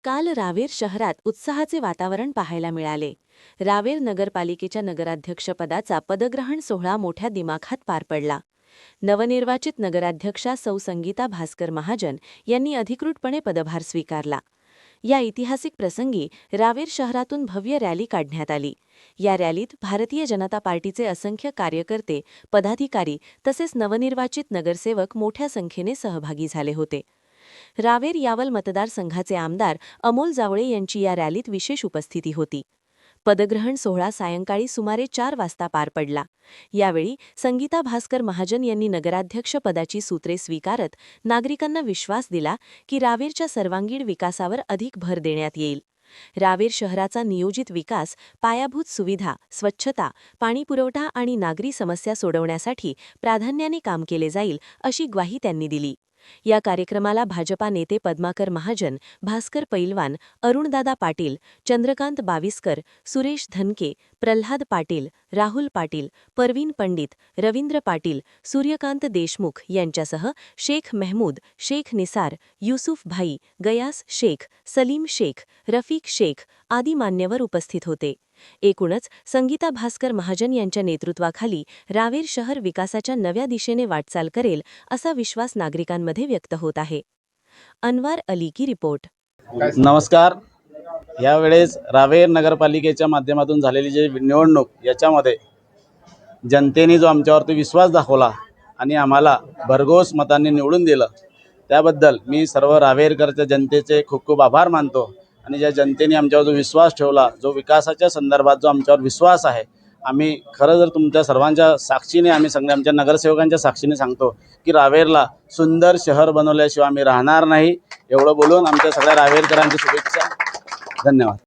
काल रावेर शहरात उत्साहाचे वातावरण पाहायला मिळाले। रावेर नगरपालिकेच्या नगराध्यक्षपदाचा पदग्रहण सोहळा मोठ्या दिमाखात पार पडला। नवनिर्वाचित नगराध्यक्षा सौ संगीता भास्कर महाजन यांनी अधिकृतपणे पदभार स्वीकारला। या ऐतिहासिक प्रसंगी रावेर शहरातून भव्य रॅली काढण्यात आली। या रॅलीत भारतीय जनता पार्टीचे असंख्य कार्यकर्ते, पदाधिकारी तसेच नवनिर्वाचित नगरसेवक मोठ्या संख्येने सहभागी झाले होते। रावेर यावल मतदारसंघाचे आमदार अमोल जावळे यांची या रॅलीत विशेष उपस्थिती होती। पदग्रहण सोहळा सायंकाळी सुमारे 4 वाजता पार पडला। यावेळी संगीता भास्कर महाजन यांनी नगराध्यक्ष पदाची सूत्रे स्वीकारत नागरिकांना विश्वास दिला की रावेरच्या सर्वांगीण विकासावर अधिक भर देण्यात येईल। रावेर शहराचा नियोजित विकास, पायाभूत सुविधा, स्वच्छता, पाणीपुरवठा आणि नागरी समस्या सोडवण्यासाठी प्राधान्याने काम केले जाईल अशी ग्वाही त्यांनी दिली। या कार्यक्रमाला भाजपा नेते पद्माकर महाजन, भास्कर पैलवान, अरुणदादा पाटील, चंद्रकांत बाविस्कर, सुरेश धनके, प्रल्हाद पाटील, राहुल पाटील, परवीन पंडित, रवींद्र पाटील, सूर्यकांत देशमुख यांच्यासह शेख मेहमूद, शेख निसार, युसुफ भाई, गयास शेख, सलीम शेख, रफीक शेख आदी मान्यवर उपस्थित होते। एकूणच संगीता भास्कर महाजन यांच्या नेतृत्वाखाली रावेर शहर विकासाच्या नव्या दिशेने वाटचाल करेल असा विश्वास नागरिकांमध्ये व्यक्त होत आहे। अनवार अली की रिपोर्ट। नमस्कार। यावेळेस रावेर नगरपालिकेच्या माध्यमातून झालेली जी निवडणूक याच्यामध्ये जनतेने जो आमच्यावरती विश्वास दाखवला आणि आम्हाला भरघोस मतांनी निवडून दिलं त्याबद्दल मी सर्व रावेरकरच्या जनतेचे खूप खूप आभार मानतो। आणि ज्या जनतेने आमच्यावर जो विश्वास ठेवला, जो विकासाच्या संदर्भात जो आमच्यावर विश्वास आहे, आम्ही खरं जर तुमच्या सर्वांच्या साक्षीने आम्ही सगळे आमच्या नगरसेवकांच्या साक्षीने सांगतो की रावेरला सुंदर शहर बनवल्याशिवाय आम्ही राहणार नाही। एवढं बोलून आमच्या सगळ्या रावेरकरांची शुभेच्छा। धन्यवाद।